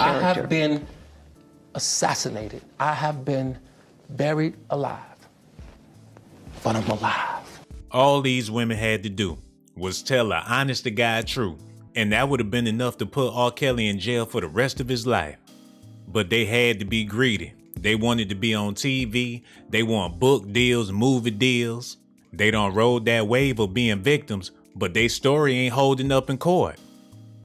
I have been assassinated. I have been buried alive. But I'm alive. All these women had to do was tell her honest to God truth, and that would have been enough to put R. Kelly in jail for the rest of his life. But they had to be greedy. They wanted to be on TV. They want book deals, movie deals. They done rode that wave of being victims, but their story ain't holding up in court.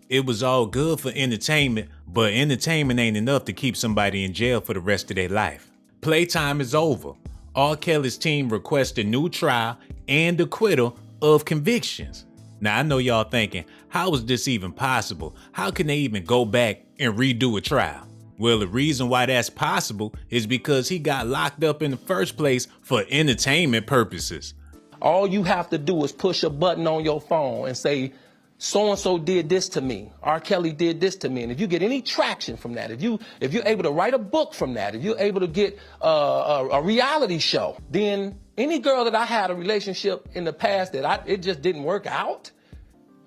It was all good for entertainment, but entertainment ain't enough to keep somebody in jail for the rest of their life. Playtime is over. R. Kelly's team requests a new trial and acquittal of convictions. Now, I know y'all thinking, how is this even possible? How can they even go back and redo a trial? Well, the reason why that's possible is because he got locked up in the first place for entertainment purposes. All you have to do is push a button on your phone and say, so-and-so did this to me. R. Kelly did this to me. And if you get any traction from that, if you're able to write a book from that, if you're able to get a reality show, then any girl that I had a relationship in the past that it just didn't work out,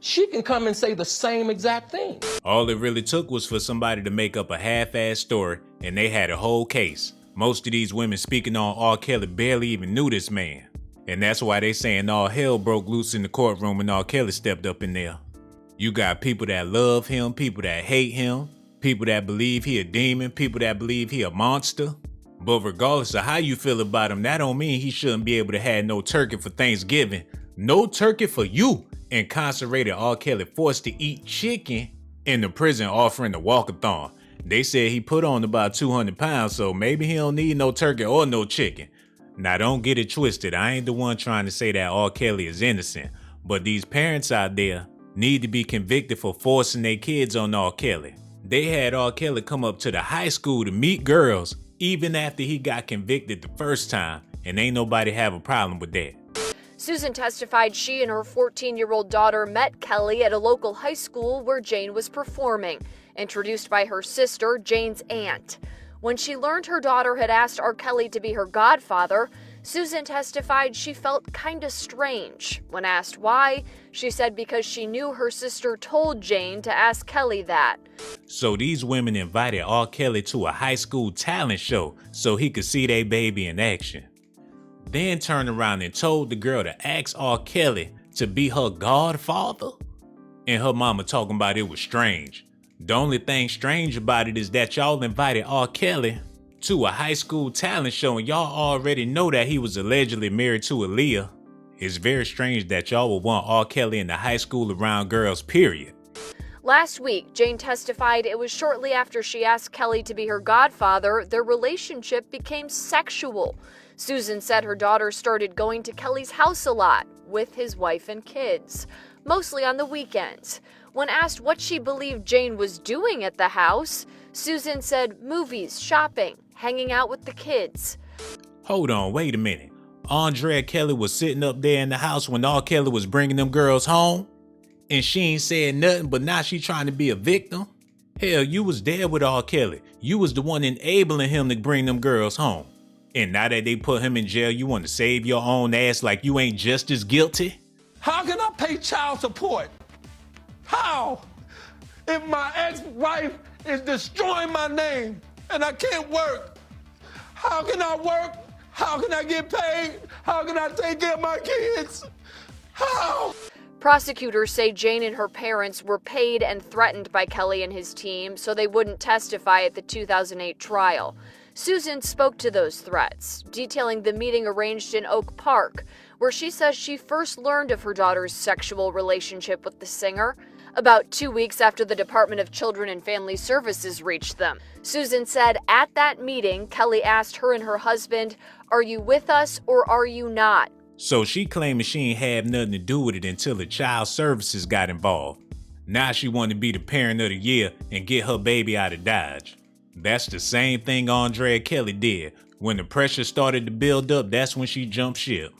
she can come and say the same exact thing. All it really took was for somebody to make up a half-assed story, and they had a whole case. Most of these women speaking on R. Kelly barely even knew this man. And that's why they saying all hell broke loose in the courtroom when R. Kelly stepped up in there. You got people that love him, people that hate him, people that believe he a demon, people that believe he a monster. But regardless of how you feel about him, that don't mean he shouldn't be able to have no turkey for Thanksgiving. No turkey for you. Incarcerated R. Kelly forced to eat chicken in the prison offering the walkathon. They said he put on about 200 pounds, so maybe he don't need no turkey or no chicken. Now don't get it twisted, I ain't the one trying to say that R. Kelly is innocent, but these parents out there need to be convicted for forcing their kids on R. Kelly. They had R. Kelly come up to the high school to meet girls even after he got convicted the first time, and ain't nobody have a problem with that. Susan testified she and her 14-year-old daughter met Kelly at a local high school where Jane was performing, introduced by her sister, Jane's aunt. When she learned her daughter had asked R. Kelly to be her godfather, Susan testified she felt kinda strange. When asked why, she said because she knew her sister told Jane to ask Kelly that. So these women invited R. Kelly to a high school talent show so he could see their baby in action. Then turned around and told the girl to ask R. Kelly to be her godfather? And her mama talking about it was strange. The only thing strange about it is that y'all invited R. Kelly to a high school talent show and y'all already know that he was allegedly married to Aaliyah. It's very strange that y'all would want R. Kelly in the high school around girls, period. Last week, Jane testified it was shortly after she asked Kelly to be her godfather, their relationship became sexual. Susan said her daughter started going to Kelly's house a lot with his wife and kids, mostly on the weekends. When asked what she believed Jane was doing at the house, Susan said movies, shopping, hanging out with the kids. Hold on, wait a minute. Andrea Kelly was sitting up there in the house when R. Kelly was bringing them girls home? And she ain't said nothing, but now she trying to be a victim? Hell, you was there with R. Kelly. You was the one enabling him to bring them girls home. And now that they put him in jail, you want to save your own ass like you ain't just as guilty? How can I pay child support? How? If my ex-wife is destroying my name and I can't work, how can I work? How can I get paid? How can I take care of my kids? How? Prosecutors say Jane and her parents were paid and threatened by Kelly and his team so they wouldn't testify at the 2008 trial. Susan spoke to those threats, detailing the meeting arranged in Oak Park, where she says she first learned of her daughter's sexual relationship with the singer about 2 weeks after the Department of Children and Family Services reached them. Susan said at that meeting, Kelly asked her and her husband, "Are you with us or are you not?" So she claiming she ain't have nothing to do with it until the child services got involved. Now she wanted to be the parent of the year and get her baby out of Dodge. That's the same thing Andrea Kelly did. When the pressure started to build up, that's when she jumped ship.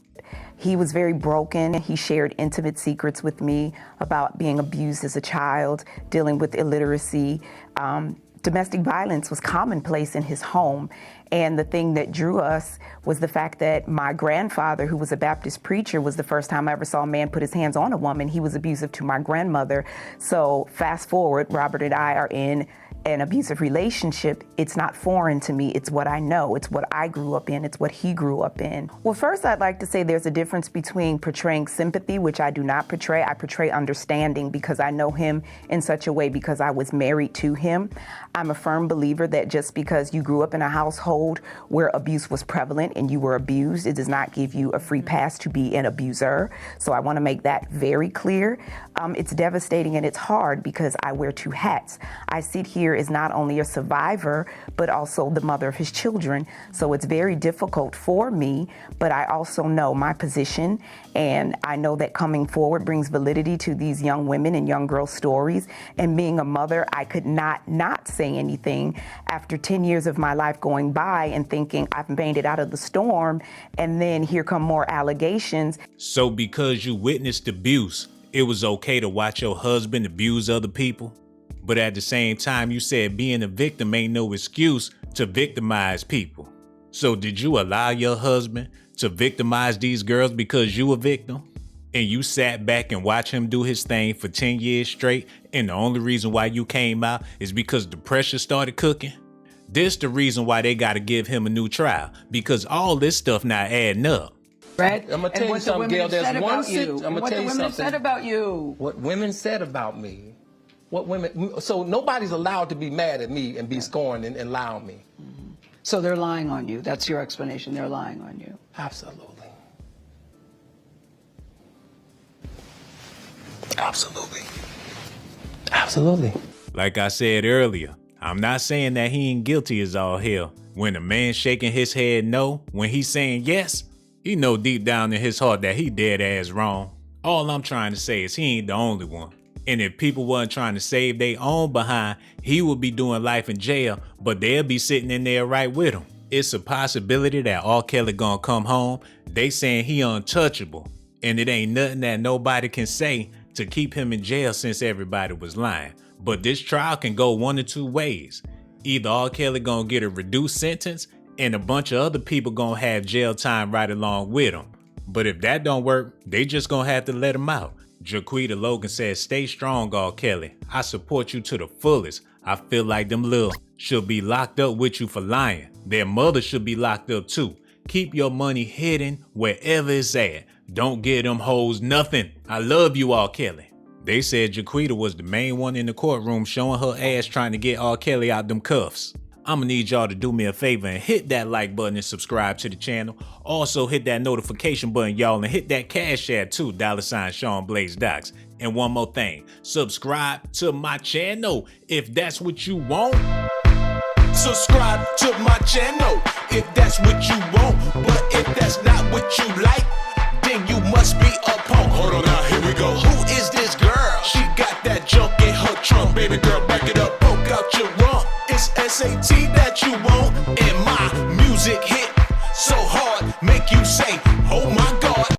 He was very broken. He shared intimate secrets with me about being abused as a child, dealing with illiteracy. Domestic violence was commonplace in his home. And the thing that drew us was the fact that my grandfather, who was a Baptist preacher, was the first time I ever saw a man put his hands on a woman. He was abusive to my grandmother. So fast forward, Robert and I are in an abusive relationship, it's not foreign to me. It's what I know. It's what I grew up in. It's what he grew up in. Well, first, I'd like to say there's a difference between portraying sympathy, which I do not portray. I portray understanding because I know him in such a way because I was married to him. I'm a firm believer that just because you grew up in a household where abuse was prevalent and you were abused, it does not give you a free pass to be an abuser. So I want to make that very clear. It's devastating and it's hard because I wear two hats. I sit here as not only a survivor, but also the mother of his children. So it's very difficult for me, but I also know my position, and I know that coming forward brings validity to these young women and young girls' stories. And being a mother, I could not say anything after 10 years of my life going by and thinking I've made it out of the storm, and then here come more allegations. So because you witnessed abuse, it was okay to watch your husband abuse other people? But at the same time, you said being a victim ain't no excuse to victimize people. So did you allow your husband to victimize these girls because you a victim? And you sat back and watched him do his thing for 10 years straight, and the only reason why you came out is because the pressure started cooking? This the reason why they gotta give him a new trial, because all this stuff not adding up. Right? I'm gonna tell you something, Gail. There's one I'm gonna tell you something. What the women said about you. What women said about me. What women. So nobody's allowed to be mad at me and be scorned and lie on me. Mm-hmm. So they're lying on you. That's your explanation. They're lying on you. Absolutely. Absolutely. Absolutely. Like I said earlier, I'm not saying that he ain't guilty as all hell. When a man shaking his head no, when he's saying yes, he know deep down in his heart that he dead ass wrong. All I'm trying to say is he ain't the only one. And if people wasn't trying to save their own behind, he would be doing life in jail, but they'll be sitting in there right with him. It's a possibility that R. Kelly gonna come home. They saying he untouchable, and it ain't nothing that nobody can say to keep him in jail since everybody was lying. But this trial can go one of two ways. Either R. Kelly gonna get a reduced sentence and a bunch of other people gonna have jail time right along with him. But if that don't work, they just gonna have to let him out. Jaquita Logan says, "Stay strong, R. Kelly. I support you to the fullest. I feel like them little should be locked up with you for lying. Their mother should be locked up too. Keep your money hidden wherever it's at. Don't give them hoes nothing. I love you, R. Kelly." They said Jaquita was the main one in the courtroom showing her ass trying to get R. Kelly out them cuffs. I'ma need y'all to do me a favor and hit that like button and subscribe to the channel. Also hit that notification button, y'all, and hit that cash app too, $Sean Blaze Docs. And one more thing, subscribe to my channel if that's what you want. Subscribe to my channel if that's what you want. But if that's not what you like, then you must be a punk. Hold on now, here we go. Who is this girl? She got that junk in her trunk. Baby girl, back it up, poke out your rump. It's SAT that you want, and my music hit so hard.